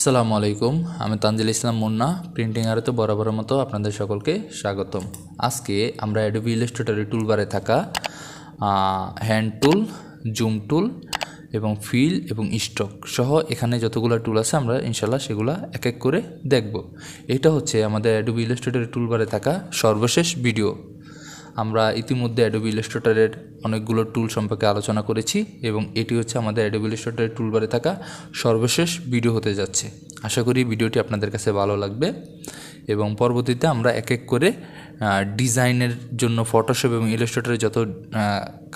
আসসালামু আলাইকুম, আমি তানজিল ইসলাম মুন্না। প্রিন্টিং আরতে বরাবরের মতো আপনাদের সকলকে স্বাগতম। আজকে আমরা অ্যাডোবি ইলাস্ট্রেটরের টুলবারে থাকা হ্যান্ড টুল, জুম টুল এবং ফিল এবং স্ট্রোক সহ এখানে যতগুলো টুল আছে আমরা ইনশাল্লাহ সেগুলো এক এক করে দেখব। এটা হচ্ছে আমাদের অ্যাডোবি ইলাস্ট্রেটরের টুলবারে থাকা সর্বশেষ ভিডিও। আমরা ইতিমধ্যে অ্যাডোবি ইলাস্ট্রেটরের অনেকগুলো টুল সম্পর্কে আলোচনা করেছি এবং এটি হচ্ছে আমাদের অ্যাডোবি ইলাস্ট্রেটরের টুলবারে থাকা সর্বশেষ ভিডিও হতে যাচ্ছে। আশা করি ভিডিওটি আপনাদের কাছে ভালো লাগবে এবং পরবর্তীতে আমরা এক এক করে ডিজাইনের জন্য ফটোশপ এবং ইলাস্ট্রেটরের যত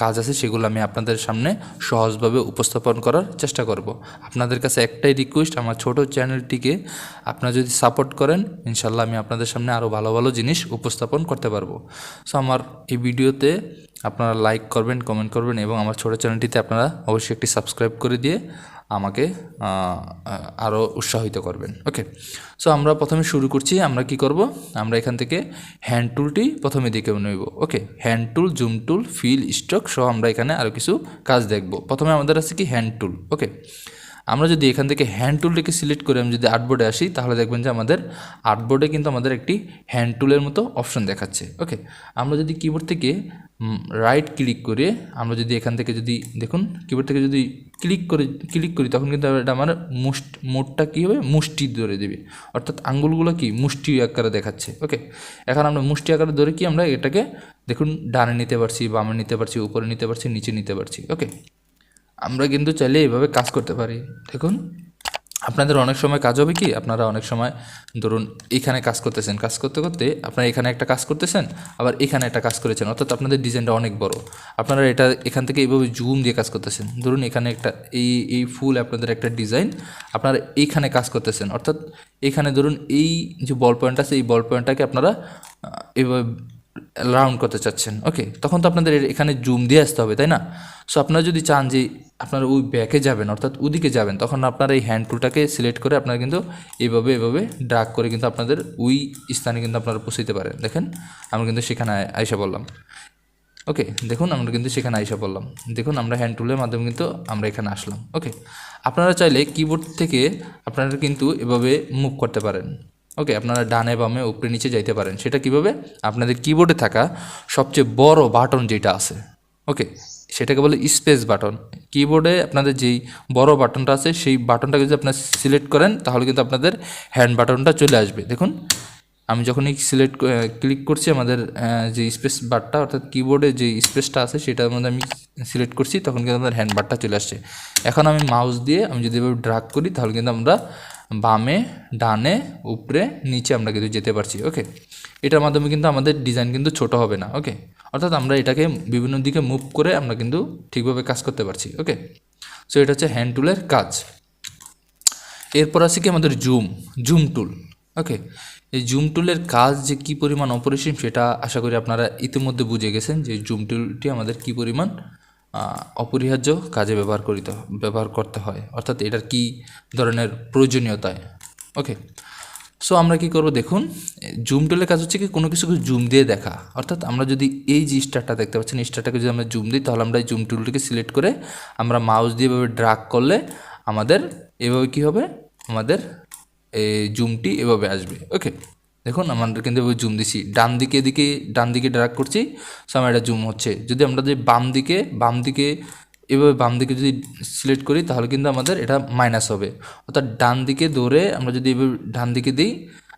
কাজ আছে সেগুলো আমি আপনাদের সামনে সহজভাবে উপস্থাপন করার চেষ্টা করব। আপনাদের কাছে একটাই রিকোয়েস্ট, আমার ছোট চ্যানেলটিকে আপনারা যদি সাপোর্ট করেন ইনশাল্লাহ আমি আপনাদের সামনে আরও ভালো ভালো জিনিস উপস্থাপন করতে পারবো। সো আমার এই ভিডিওতে আপনারা লাইক করবেন, কমেন্ট করবেন এবং আমার ছোটো চ্যানেলটিতে আপনারা অবশ্যই একটি সাবস্ক্রাইব করে দিয়ে আমাকে আরও উৎসাহিত করবেন। ওকে, সো আমরা প্রথমে শুরু করছি। আমরা কি করব, আমরা এখান থেকে হ্যান্ড টুলটি প্রথমে দেখে নেব। ওকে, হ্যান্ড টুল, জুম টুল, ফিল, স্ট্রোক সহ আমরা এখানে আরও কিছু কাজ দেখব। প্রথমে আমাদের আছে কি হ্যান্ড টুল। ওকে, আমরা যদি এখান থেকে হ্যান্ড টুলটিকে সিলেক্ট করে আমি যদি আর্টবোর্ডে আসি তাহলে দেখবেন যে আমাদের আর্টবোর্ডে কিন্তু আমাদের একটি হ্যান্ড টুলের মতো অপশন দেখাচ্ছে। ওকে, আমরা যদি কিবোর্ড থেকে রাইট ক্লিক করে আমরা যদি এখান থেকে যদি দেখুন কিবোর্ড থেকে যদি ক্লিক করি তখন কিন্তু এটা আমার মোটটা কী হবে, মুষ্টি ধরে দেবে, অর্থাৎ আঙ্গুলগুলো কি মুষ্টি আকারে দেখাচ্ছে। ওকে, এখন আমরা মুষ্টি আকারে ধরে কি আমরা এটাকে দেখুন ডানে নিতে পারছি, বামে নিতে পারছি, উপরে নিতে পারছি, নিচে নিতে পারছি। ওকে, আমরা কিন্তু চাইলে এইভাবে কাজ করতে পারি। দেখুন আপনাদের অনেক সময় কাজ হবে কি, আপনারা অনেক সময় ধরুন এখানে কাজ করতেছেন, কাজ করতে করতে আপনারা এখানে একটা কাজ করতেছেন, আবার এখানে একটা কাজ করেছেন, অর্থাৎ আপনাদের ডিজাইনটা অনেক বড়, আপনারা এটা এখান থেকে এইভাবে জুম দিয়ে কাজ করতেছেন। ধরুন এখানে একটা এই ফুল আপনাদের একটা ডিজাইন, আপনারা এইখানে কাজ করতেছেন, অর্থাৎ এখানে ধরুন এই যে বল পয়েন্ট আছে এই বল পয়েন্টটাকে আপনারা এইভাবে রাউন্ড করতে চাচ্ছেন। ওকে, তখন তো আপনাদের এখানে জুম দিয়ে আসতে হবে, তাই না? সো আপনারা যদি চান যে আপনারা ওই ব্যাকে যাবেন অর্থাৎ ওদিকে যাবেন, তখন আপনারা এই হ্যান্ড টুলটাকে সিলেক্ট করে আপনারা কিন্তু এভাবে ড্রাগ করে কিন্তু আপনাদের ওই স্থানে কিন্তু আপনারা পৌঁছাতে পারেন। দেখেন আমরা কিন্তু সেখানে আইসা বললাম। ওকে, দেখুন আমরা কিন্তু সেখানে আইসা বললাম, দেখুন আমরা হ্যান্ড টুলের মাধ্যমে কিন্তু আমরা এখানে আসলাম। ওকে, আপনারা চাইলে কিবোর্ড থেকে আপনারা কিন্তু এভাবে মুভ করতে পারেন। ওকে, আপনারা ডানে বামে উপরে নিচে যাইতে পারেন। সেটা কিভাবে, আপনাদের কিবোর্ডে থাকা সবচেয়ে বড় বাটন যেটা আছে, ওকে, সেটাকে বলে স্পেস বাটন। কিবোর্ডে আপনাদের যেই বড় বাটনটা আছে সেই বাটনটাকে যদি আপনারা সিলেক্ট করেন তাহলে কিন্তু আপনাদের হ্যান্ড বাটনটা চলে আসবে। দেখুন আমি যখনই ক্লিক করছি আমাদের যে স্পেস বারটা অর্থাৎ কিবোর্ডে যে স্পেসটা আছে সেটার মধ্যে আমি সিলেক্ট করছি, তখন কিন্তু আমাদের হ্যান্ড বারটা চলে আসছে। এখন আমি মাউস দিয়ে আমি যদি এভাবে ড্রাগ করি তাহলে কিন্তু আমরা বামে, ডানে, উপরে, নিচে আমরা কিন্তু যেতে পারছি। ওকে, এটার মাধ্যমে কিন্তু আমাদের ডিজাইন কিন্তু ছোট হবে না। ওকে, অর্থাৎ আমরা এটাকে বিভিন্ন দিকে মুভ করে আমরা কিন্তু ঠিকভাবে কাজ করতে পারছি। ওকে, সো এটা হচ্ছে হ্যান্ড টুলের কাজ। এরপর আছে কি আমাদের জুম টুল। ওকে, এই জুম টুলের কাজ যে কী পরিমাণ অপরিসীম সেটা আশা করি আপনারা ইতিমধ্যে বুঝে গেছেন যে জুম টুলটি আমাদের কী পরিমাণ অপরিহার্য কাজে ব্যবহার করতে হয়, অর্থাৎ এটার কী ধরনের প্রয়োজনীয়তায়। ওকে, সো আমরা কি করব, দেখুন জুম টুলের কাজ হচ্ছে কি কোনো কিছুকে জুম দিয়ে দেখা, অর্থাৎ আমরা যদি এই যে স্টারটা দেখতে পাচ্ছেন এই স্টারটাকে যদি আমরা জুম দিই তাহলে আমরা এই জুম টুলটিকে সিলেক্ট করে আমরা মাউস দিয়ে এভাবে ড্রাগ করলে আমাদের এভাবে কী হবে, আমাদের এই জুমটি এভাবে আসবে। ওকে, দেখুন আমাদের কিন্তু এভাবে জুম দিছি, ডান দিকে ড্রাগ করছি, সো আমার এটা জুম হচ্ছে। যদি আমরা যে বাম দিকে এভাবে বাম দিকে যদি সিলেক্ট করি তাহলে কিন্তু আমাদের এটা মাইনাস হবে, অর্থাৎ ডান দিকে ধরে আমরা যদি এভাবে ডান দিকে দিই,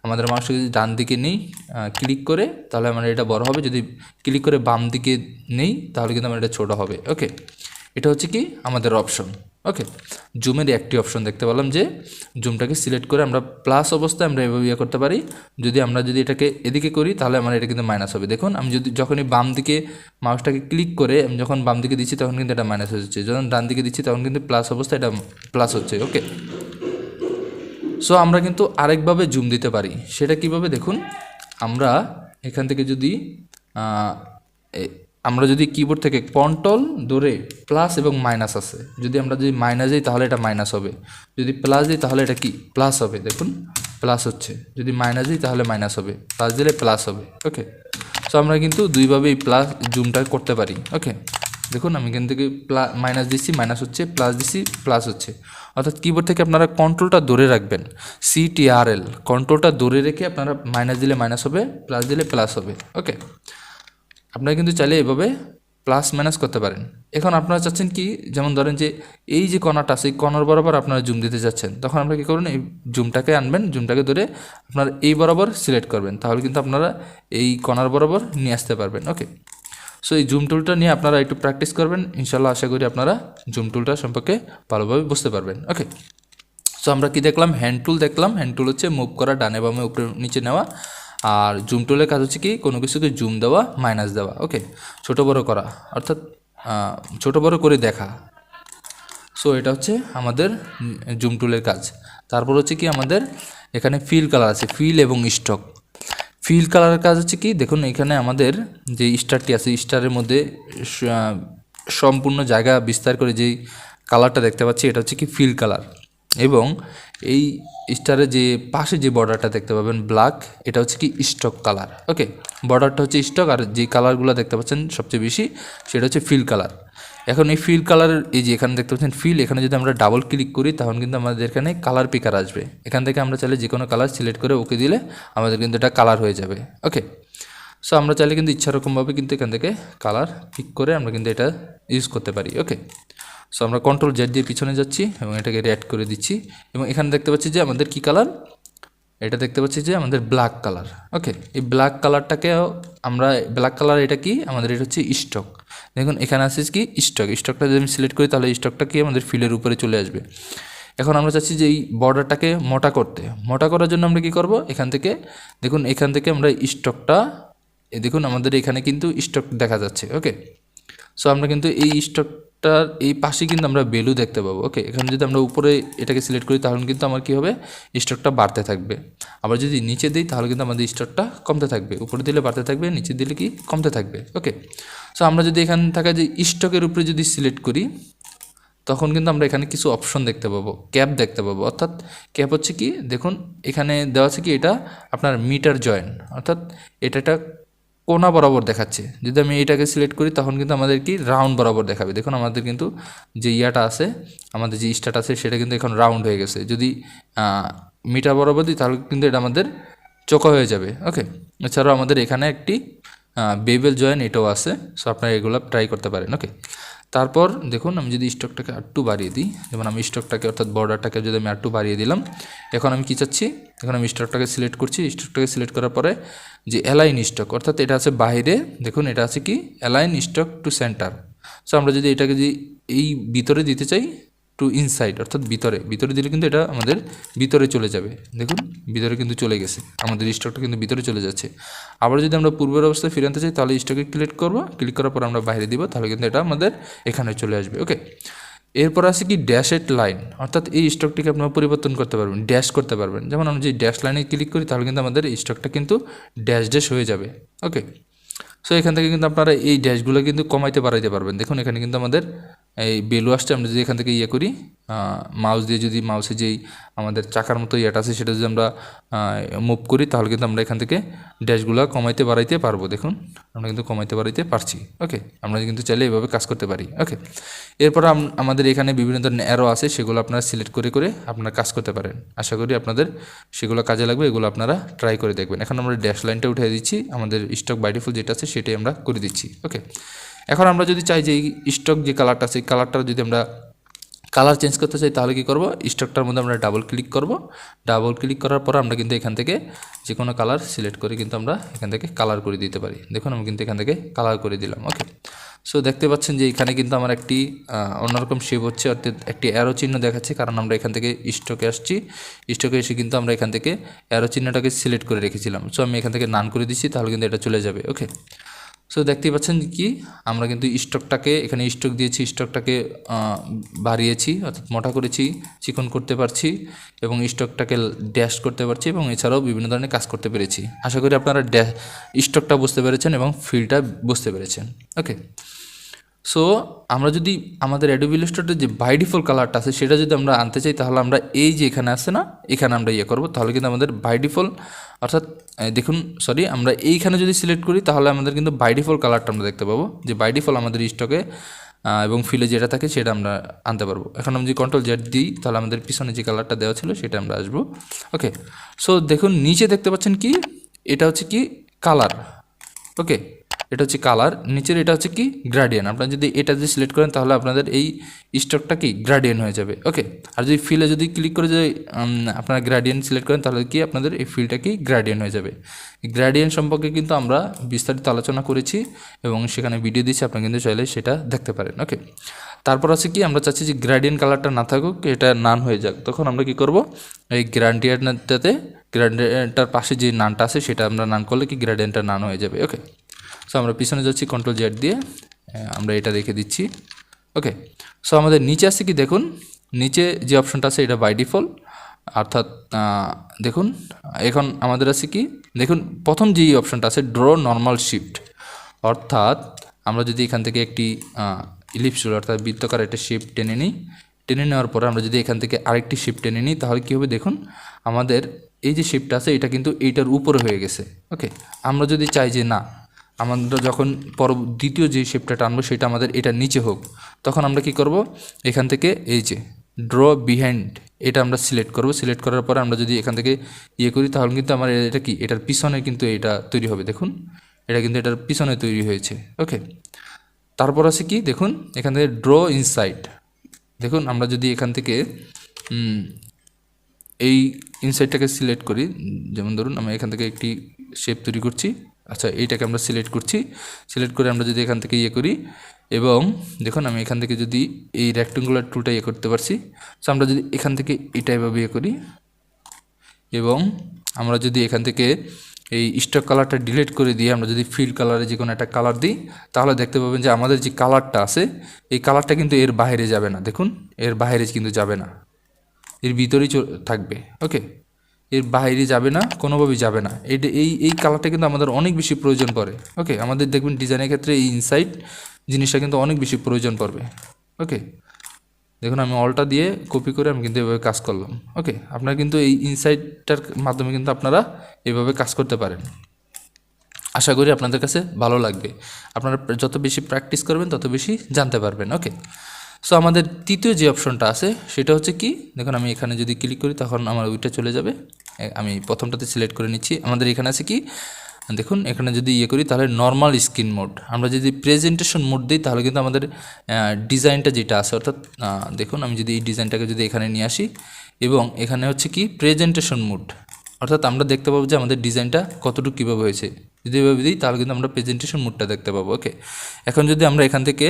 আমাদের মাউসটা যদি ডান দিকে নিই ক্লিক করে তাহলে আমার এটা বড় হবে, যদি ক্লিক করে বাম দিকে নেই তাহলে কিন্তু আমার এটা ছোটো হবে। ওকে, এটা হচ্ছে কি আমাদের অপশন। ওকে, জুমের একটি অপশন দেখতে পেলাম যে জুমটাকে সিলেক্ট করে আমরা প্লাস অবস্থায় আমরা এভাবে করতে পারি, আমরা যদি এটাকে এদিকে করি তাহলে আমার এটা কিন্তু মাইনাস হবে। দেখুন আমি যদি যখনই বাম দিকে মাউসটাকে ক্লিক করে আমি যখন বাম দিকে দিচ্ছি তখন কিন্তু এটা মাইনাস হচ্ছে, যখন ডান দিকে দিচ্ছি তখন কিন্তু প্লাস অবস্থায় এটা প্লাস হচ্ছে। ওকে, সো আমরা কিন্তু আরেকভাবে জুম দিতে পারি, সেটা কিভাবে দেখুন, আমরা এখান থেকে যদি আমরা যদি কিবোর্ড থেকে কন্ট্রোল ধরে প্লাস এবং মাইনাস আছে, যদি আমরা যদি মাইনাস দিই তাহলে এটা মাইনাস হবে, যদি প্লাস দিই তাহলে এটা কি প্লাস হবে। দেখুন প্লাস হচ্ছে, যদি মাইনাস দিই তাহলে মাইনাস হবে, প্লাস দিলে প্লাস হবে। ওকে, সো আমরা কিন্তু দুইভাবে এই প্লাস জুমটা করতে পারি। ওকে, দেখুন আমি এখান থেকে মাইনাস দিচ্ছি, মাইনাস হচ্ছে, প্লাস দিচ্ছি, প্লাস হচ্ছে। অর্থাৎ কিবোর্ড থেকে আপনারা কন্ট্রোলটা ধরে রাখবেন, CTRL কন্ট্রোলটা ধরে রেখে আপনারা মাইনাস দিলে মাইনাস হবে, প্লাস দিলে প্লাস হবে। ওকে, আপনারা কিন্তু চাইলে এভাবে প্লাস মাইনাস করতে পারেন। এখন আপনারা চাচ্ছেন কি, যেমন ধরেন যে এই যে কণাটা আছে, এই কণার বরাবর আপনারা জুম দিতে চাচ্ছেন, তখন আপনারা কী করবেন, এই জুমটাকে আনবেন, জুমটাকে ধরে আপনারা এই বরাবর সিলেক্ট করবেন, তাহলে কিন্তু আপনারা এই কণার বরাবর নিয়ে আসতে পারবেন। ওকে, সো এই জুম টুলটা নিয়ে আপনারা একটু প্র্যাকটিস করবেন, ইনশাল্লাহ আশা করি আপনারা জুম টুলটা সম্পর্কে ভালোভাবে বুঝতে পারবেন। ওকে, সো আমরা কি দেখলাম, হ্যান্ড টুল দেখলাম। হ্যান্ড টুল হচ্ছে মুভ করা, ডানে বামে উপরে নিচে নেওয়া। আর জুম টুলের কাজ হচ্ছে কি, কোনো কিছুকে জুম দেওয়া, মাইনাস দেওয়া। ওকে, ছোটো বড়ো করা, অর্থাৎ ছোটো বড়ো করে দেখা। সো এটা হচ্ছে আমাদের জুম টুলের কাজ। তারপর হচ্ছে কি, আমাদের এখানে ফিল কালার আছে, ফিল এবং স্টক। ফিল কালারের কাজ হচ্ছে কি, দেখুন এখানে আমাদের যে স্টারটি আছে, স্টারের মধ্যে সম্পূর্ণ জায়গা বিস্তার করে যেই কালারটা দেখতে পাচ্ছি, এটা হচ্ছে কি ফিল কালার। এবং এই স্টারের যে পাশে যে বর্ডারটা দেখতে পাবেন ব্ল্যাক, এটা হচ্ছে কি স্টক কালার। ওকে, বর্ডারটা হচ্ছে স্টক, আর যে কালারগুলো দেখতে পাচ্ছেন সবচেয়ে বেশি, সেটা হচ্ছে ফিল কালার। এখন এই ফিল কালারের এই যে এখানে দেখতে পাচ্ছেন ফিল, এখানে যদি আমরা ডাবল ক্লিক করি তখন কিন্তু আমাদের এখানে কালার পিকার আসবে। এখান থেকে আমরা চাইলে যে কোনো কালার সিলেক্ট করে ওকে দিলে আমাদের কিন্তু এটা কালার হয়ে যাবে। ওকে, সো আমরা চাইলে কিন্তু ইচ্ছারকমভাবে কিন্তু এখান থেকে কালার পিক করে আমরা কিন্তু এটা ইউজ করতে পারি। ওকে, সো আমরা কন্ট্রোল জেড দিয়ে পিছনে যাচ্ছি এবং এটাকে রেড করে দিচ্ছি, এবং এখানে দেখতে পাচ্ছি যে আমাদের কি কালার, এটা দেখতে পাচ্ছি যে আমাদের ব্ল্যাক কালার। ওকে, এই ব্ল্যাক কালারটাকেও আমরা, ব্ল্যাক কালার এটা কি আমাদের, এটা হচ্ছে স্টক। দেখুন এখানে আছে কি স্টক, স্টকটা যদি আমি সিলেক্ট করি তাহলে স্টকটা কি আমাদের ফিলের উপরে চলে আসবে। এখন আমরা চাচ্ছি যে এই বর্ডারটাকে মোটা করতে, মোটা করার জন্য আমরা কি করব, এখান থেকে দেখুন, এখান থেকে আমরা স্টকটা, দেখুন আমাদের এখানে কিন্তু স্টক দেখা যাচ্ছে। ওকে, সো আমরা কিন্তু এই স্টকটার এই পাশে কিন্তু আমরা ভ্যালু দেখতে পাবো। ওকে, এখানে যদি আমরা উপরে এটাকে সিলেক্ট করি তাহলে কিন্তু আমার কী হবে, স্টকটা বাড়তে থাকবে। আবার যদি নিচে দিই তাহলে কিন্তু আমাদের স্টকটা কমতে থাকবে, উপরে দিলে বাড়তে থাকবে, নিচে দিলে কি কমতে থাকবে। ওকে, সো আমরা যদি এখানে থাকা যে স্টকের উপরে যদি সিলেক্ট করি তখন কিন্তু আমরা এখানে কিছু অপশন দেখতে পাবো, ক্যাপ দেখতে পাবো। অর্থাৎ ক্যাপ হচ্ছে কি, দেখুন এখানে দেওয়া আছে কি, এটা আপনার মিটার জয়েন, অর্থাৎ এটা একটা কোনা বরাবর দেখাচ্ছে। যদি আমি এটাকে সিলেক্ট করি তখন কিন্তু আমাদের কি রাউন্ড বরাবর দেখাবে। দেখুন আমাদের কিন্তু যে ইয়াটা আছে, আমাদের যে স্টার্ট আছে সেটা কিন্তু এখন রাউন্ড হয়ে গেছে। যদি মিটার বরাবর দিই তাহলে কিন্তু এটা আমাদের চোখা হয়ে যাবে। ওকে, এছাড়াও আমাদের এখানে একটি বেবেল জয়েন এটাও আছে, সো আপনারা এগুলো ট্রাই করতে পারেন। ওকে, তারপর দেখুন আমি যদি স্টকটাকে আরটু বাড়িয়ে দিই, যেমন আমি স্টকটাকে অর্থাৎ বর্ডারটাকে যদি আমি আরটু বাড়িয়ে দিলাম, এখন আমি কী চাচ্ছি, এখন আমি স্টকটাকে সিলেক্ট করছি। স্টকটাকে সিলেক্ট করার পরে যে অ্যালাইন স্টক, অর্থাৎ এটা আছে বাইরে, দেখুন এটা আছে কি align stock to centre. So আমরা যদি এটাকে যদি এই ভিতরে দিতে চাই, টু ইনসাইড অর্থাৎ ভিতরে, ভিতরে দিলে কিন্তু এটা আমাদের ভিতরে চলে যাবে। দেখুন ভিতরে কিন্তু চলে গেছে, আমাদের স্টকটা কিন্তু ভিতরে চলে যাচ্ছে। আবার যদি আমরা পূর্বের অবস্থায় ফিরে আনতে চাই তাহলে স্টকে ক্লিক করব, ক্লিক করার পর আমরা বাইরে দিব, তাহলে কিন্তু এটা আমাদের এখানে চলে আসবে। ওকে, এরপর আছে কি ড্যাশেড লাইন, অর্থাৎ এই স্টকটিকে আপনারা পরিবর্তন করতে পারবেন, ড্যাশ করতে পারবেন। যেমন আমরা যদি ড্যাশ লাইনে ক্লিক করি তাহলে কিন্তু আমাদের স্টকটা কিন্তু ড্যাশ ড্যাশ হয়ে যাবে। ওকে, সো এখান থেকে কিন্তু আপনারা এই ড্যাশগুলো কিন্তু কমাইতে বাড়াইতে পারবেন। দেখুন এখানে কিন্তু আমাদের এই ভ্যালু আসছে, আমরা যদি এখান থেকে ইয়ে করি মাউস দিয়ে, যদি মাউসে যেই আমাদের চাকার মতো ইয়েটা আছে সেটা যদি আমরা মুভ করি তাহলে কিন্তু আমরা এখান থেকে ড্যাশগুলো কমাইতে বাড়াইতে পারবো। দেখুন আমরা কিন্তু কমাইতে বাড়াইতে পারছি। ওকে, আমরা কিন্তু চাইলে এইভাবে কাজ করতে পারি। ওকে, এরপর আমাদের এখানে বিভিন্ন ধরনের অ্যারো আছে, সেগুলো আপনারা সিলেক্ট করে করে আপনারা কাজ করতে পারেন। আশা করি আপনাদের সেগুলো কাজে লাগবে, এগুলো আপনারা ট্রাই করে দেখবেন। এখন আমরা ড্যাশ লাইনটা উঠিয়ে দিচ্ছি, আমাদের স্টক বাই ডিফল্ট যেটা আছে সেটাই আমরা করে দিচ্ছি। ওকে, এখন আমরা যদি চাই যে এই স্টক যে কালারটা আছে, এই কালারটা যদি আমরা কালার চেঞ্জ করতে চাই তাহলে কী করব, স্টকটার মধ্যে আমরা ডাবল ক্লিক করব। ডাবল ক্লিক করার পর আমরা কিন্তু এখান থেকে যে কোনো কালার সিলেক্ট করে কিন্তু আমরা এখান থেকে কালার করে দিতে পারি। দেখুন আমি কিন্তু এখান থেকে কালার করে দিলাম। ওকে, সো দেখতে পাচ্ছেন যে এখানে কিন্তু আমার একটি অন্যরকম শেপ হচ্ছে, অর্থাৎ একটি অ্যারো চিহ্ন দেখাচ্ছে, কারণ আমরা এখান থেকে স্টকে আসছি। স্টকে এসে কিন্তু আমরা এখান থেকে অ্যারো চিহ্নটাকে সিলেক্ট করে রেখেছিলাম। সো আমি এখান থেকে নান করে দিচ্ছি, তাহলে কিন্তু এটা চলে যাবে। ওকে, সো দেখতেই পাচ্ছেন কি আমরা কিন্তু স্টকটাকে এখানে স্টক দিয়েছি, স্টকটাকে বাড়িয়েছি অর্থাৎ মোটা করেছি, চিকন করতে পারছি এবং স্টকটাকে ড্যাশ করতে পারছি এবং এছাড়াও বিভিন্ন ধরনের কাজ করতে পেরেছি। আশা করি আপনারা স্টকটা বুঝতে পেরেছেন এবং ফিলটা বুঝতে পেরেছেন। ওকে, সো আমরা যদি আমাদের অ্যাডোবি ইলাস্ট্রেটরের যে বাই ডিফল্ট কালারটা আছে সেটা যদি আমরা আনতে চাই, তাহলে আমরা এই যে এখানে আছে না, এখানে আমরা করব, তাহলে কিন্তু আমাদের বাই ডিফল্ট অর্থাৎ দেখুন সরি, আমরা এইখানে যদি সিলেক্ট করি তাহলে আমাদের কিন্তু বাই ডিফল্ট কালারটা আমরা দেখতে পাবো, যে বাই ডিফল্ট আমাদের স্টকে এবং ফিলে যেটা থাকে সেটা আমরা আনতে পারবো। এখন আমি যদি কন্ট্রোল জেড দিই তাহলে আমাদের পিছনে যে কালারটা দেওয়া ছিল সেটা আমরা আসবো। ওকে, সো দেখুন নিচে দেখতে পাচ্ছেন কি, এটা হচ্ছে কি কালার। ওকে, এটা হচ্ছে কালার, নিচের এটা হচ্ছে কি গ্রাডিয়েন। আপনারা যদি এটা যদি সিলেক্ট করেন তাহলে আপনাদের এই স্টকটা কি গ্রাডিয়েন হয়ে যাবে। ওকে, আর যদি ফিলে যদি ক্লিক করে যদি আপনারা গ্রাডিয়েন সিলেক্ট করেন তাহলে কি আপনাদের এই ফিলটা কি গ্রাডিয়েন হয়ে যাবে। গ্রাডিয়েন সম্পর্কে কিন্তু আমরা বিস্তারিত আলোচনা করেছি এবং সেখানে ভিডিও দিচ্ছি, আপনারা কিন্তু চাইলে সেটা দেখতে পারেন। ওকে, তারপর আছে কি আমরা চাচ্ছি যে গ্রাডিয়েন কালারটা না থাকুক, এটা নান হয়ে যাক। তখন আমরা কি করব, এই গ্রাডিয়েন্টটাতে গ্রাডিয়েন্টটার পাশে যে নানটা আছে সেটা আমরা নান করলে কি গ্রাডিয়েন্টটা নান হয়ে যাবে। ওকে, সো আমরা পিছনে যাচ্ছি কন্ট্রোল জেড দিয়ে, আমরা এটা রেখে দিচ্ছি। ওকে, সো আমাদের নিচে আছে কি দেখুন, নিচে যে অপশনটা আছে এটা বাই ডিফল্ট, অর্থাৎ দেখুন এখন আমাদের আছে কি দেখুন প্রথম যেই অপশনটা আছে ড্র নর্মাল শিফট, অর্থাৎ আমরা যদি এখান থেকে একটি ইলিপস টুল অর্থাৎ বৃত্তাকার একটা শেপ টেনে নিই, টেনে নেওয়ার পরে আমরা যদি এখান থেকে আরেকটি শেপ টেনে নিই তাহলে কী হবে দেখুন, আমাদের এই যে শেপটা আছে এটা কিন্তু এইটার উপরে হয়ে গেছে। ওকে, আমরা যদি চাই যে না আমরা যখন দ্বিতীয় যে শেপটা টানবো সেটা আমাদের এটা নিচে হোক, তখন আমরা কি করব, এখান থেকে এই যে ড্র বিহাইন্ড এটা আমরা সিলেক্ট করব। সিলেক্ট করার পরে আমরা যদি এখান থেকে করি তাহলে কিন্তু আমার এটা কি এটার পিছনে কিন্তু এটা তৈরি হবে। দেখুন এটা কিন্তু এটার পিছনে তৈরি হয়েছে। ওকে, তারপর আছে কি দেখুন এখান থেকে ড্র ইনসাইড, দেখুন আমরা যদি এখান থেকে এই ইনসাইডটাকে সিলেক্ট করি, যেমন ধরুন আমরা এখান থেকে একটি শেপ তৈরি করছি, আচ্ছা এইটাকে আমরা সিলেক্ট করছি, সিলেক্ট করে আমরা যদি এখান থেকে করি এবং দেখুন আমি এখান থেকে যদি এই রেক্টেঙ্গুলার টুলটা করতে পারছি, সো আমরা যদি এখান থেকে এটা এভাবে করি এবং আমরা যদি এখান থেকে এই স্টক কালারটা ডিলিট করে দিয়ে আমরা যদি ফিল কালারে যে কোনো একটা কালার দিই তাহলে দেখতে পাবেন যে আমাদের যে কালারটা আছে এই কালারটা কিন্তু এর বাইরে যাবে না। দেখুন এর বাইরে কিন্তু যাবে না, এর ভিতরেই থাকবে। ওকে, এর বাইরে যাবে না, কোনোভাবেই যাবে না। এই কালারটা কিন্তু আমাদের অনেক বেশি প্রয়োজন পড়ে। ওকে, আমাদের দেখবেন ডিজাইনের ক্ষেত্রে এই ইনসাইড জিনিসটা কিন্তু অনেক বেশি প্রয়োজন পড়বে। ওকে, দেখুন আমি অলটা দিয়ে কপি করে আমি কিন্তু এভাবে কাজ করলাম। ওকে, আপনারা কিন্তু এই ইনসাইডটার মাধ্যমে কিন্তু আপনারা এভাবে কাজ করতে পারেন। আশা করি আপনাদের কাছে ভালো লাগবে, আপনারা যত বেশি প্র্যাকটিস করবেন তত বেশি জানতে পারবেন। ওকে, সো আমাদের তৃতীয় যে অপশনটা আছে সেটা হচ্ছে কি দেখুন আমি এখানে যদি ক্লিক করি তখন আমার ওইটা চলে যাবে। আমি প্রথমটাতে সিলেক্ট করে নিচ্ছি। আমাদের এখানে আছে কি দেখুন এখানে যদি করি তাহলে নর্মাল স্ক্রিন মোড, আমরা যদি প্রেজেন্টেশন মোড দিই তাহলে কিন্তু আমাদের ডিজাইনটা যেটা আছে অর্থাৎ দেখুন আমি যদি এই ডিজাইনটাকে যদি এখানে নিয়ে আসি এবং এখানে হচ্ছে কি প্রেজেন্টেশন মোড, অর্থাৎ আমরা দেখতে পাবো যে আমাদের ডিজাইনটা কতটুকু কীভাবে হয়েছে। যদি এভাবে দিই তাহলে কিন্তু আমরা প্রেজেন্টেশন মোডটা দেখতে পাবো। ওকে, এখন যদি আমরা এখান থেকে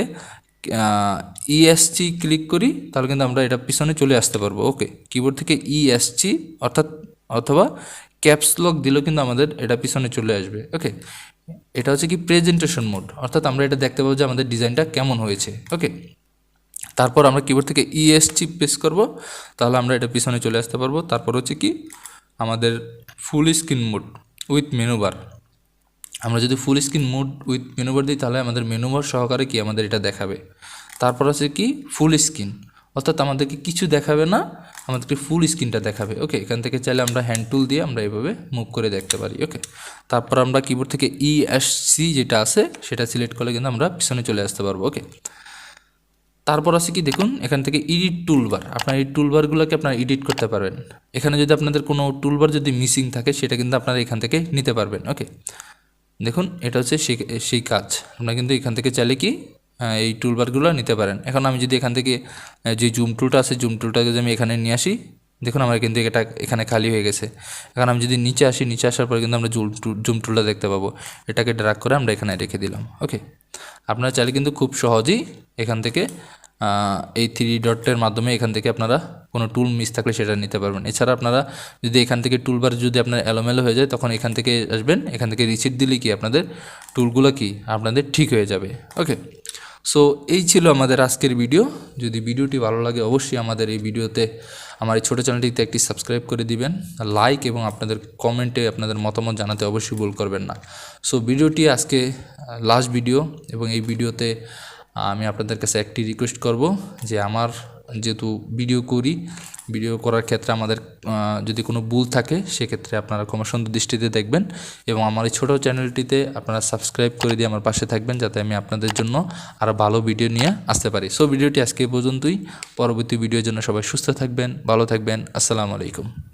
ইএসসি ক্লিক করি তাহলে কিন্তু আমরা এটা পিছনে চলে আসতে পারবো। ওকে, কিবোর্ড থেকে ইএসসি অর্থাৎ অথবা ক্যাপস লক দিলেও কিন্তু আমাদের এটা পিছনে চলে আসবে। ওকে, এটা হচ্ছে কি প্রেজেন্টেশন মোড, অর্থাৎ আমরা এটা দেখতে পাবো যে আমাদের ডিজাইনটা কেমন হয়েছে। ওকে, তারপর আমরা কিবোর্ড থেকে ইএসসি প্রেস করব তাহলে আমরা এটা পিছনে চলে আসতে পারবো। তারপর হচ্ছে কি আমাদের full screen mode with menu bar, আমরা যদি full screen mode with menu bar দিই তাহলে আমাদের মেনু বার সহকারে কি আমাদের এটা দেখাবে। তারপর আছে কি ফুল স্ক্রিন, অর্থাৎ আমাদেরকে কিছু দেখাবে না, আমাদেরকে ফুল স্ক্রিনটা দেখাবে। ওকে, এখান থেকে চাইলে আমরা হ্যান্ড টুল দিয়ে আমরা এইভাবে মুভ করে দেখতে পারি। ওকে, তারপর আমরা কিবোর্ড থেকে ইএসসি যেটা আছে সেটা সিলেক্ট করলে কিন্তু আমরা পিছনে চলে আসতে পারবো। ওকে, তারপর আছে কি দেখুন এখান থেকে এডিট টুলবার, আপনার এই টুলবারগুলোকে আপনারা এডিট করতে পারবেন। এখানে যদি আপনাদের কোনো টুলবার যদি মিসিং থাকে সেটা কিন্তু আপনারা এখান থেকে নিতে পারবেন। ওকে, দেখুন এটা হচ্ছে সেই কাজ, আপনারা কিন্তু এখান থেকে চাইলে কি এই টুলবারগুলো নিতে পারেন। এখন আমি যদি এখান থেকে যে জুম টুলটা আছে জুম টুলটাকে যদি আমি এখানে নিয়ে আসি, দেখুন আমার কিন্তু এটা এখানে খালি হয়ে গেছে। এখন আমি যদি নিচে আসি, নিচে আসার পরে কিন্তু আমরা জুম টুলটা দেখতে পাবো, এটাকে ড্র্যাগ করে আমরা এখানে রেখে দিলাম। ওকে, আপনারা চাইলে কিন্তু খুব সহজেই এখান থেকে এই 3 ডটের মাধ্যমে এখান থেকে আপনারা কোনো টুল মিস থাকলে সেটা নিতে পারবেন। এছাড়া আপনারা যদি এখান থেকে টুলবার যদি আপনার এলোমেলো হয়ে যায় তখন এখান থেকে আসবেন, এখান থেকে রিসিট দিলে কি আপনাদের টুলগুলো কি আপনাদের ঠিক হয়ে যাবে। ওকে, সো এই ছিল আমাদের আজকের ভিডিও। যদি ভিডিওটি ভালো লাগে অবশ্যই আমাদের এই ভিডিওতে আমার এই ছোটো চ্যানেলটিতে একটি সাবস্ক্রাইব করে দিবেন, লাইক এবং আপনাদের কমেন্টে আপনাদের মতামত জানাতে অবশ্যই ভুল করবেন না। সো ভিডিওটি আজকে লাস্ট ভিডিও এবং এই ভিডিওতে আমি আপনাদের কাছে একটি রিকোয়েস্ট করব যে আমার যেহেতু ভিডিও করার ক্ষেত্রে আমাদের যদি কোনো ভুল থাকে সেক্ষেত্রে আপনারা ক্ষমা সুন্দর দৃষ্টিতে দেখবেন এবং আমার এই ছোটো চ্যানেলটিতে আপনারা সাবস্ক্রাইব করে দিয়ে আমার পাশে থাকবেন যাতে আমি আপনাদের জন্য আরও ভালো ভিডিও নিয়ে আসতে পারি। সো ভিডিওটি আজকে এই পর্যন্তই। পরবর্তী ভিডিওর জন্য সবাই সুস্থ থাকবেন, ভালো থাকবেন। আসসালামু আলাইকুম।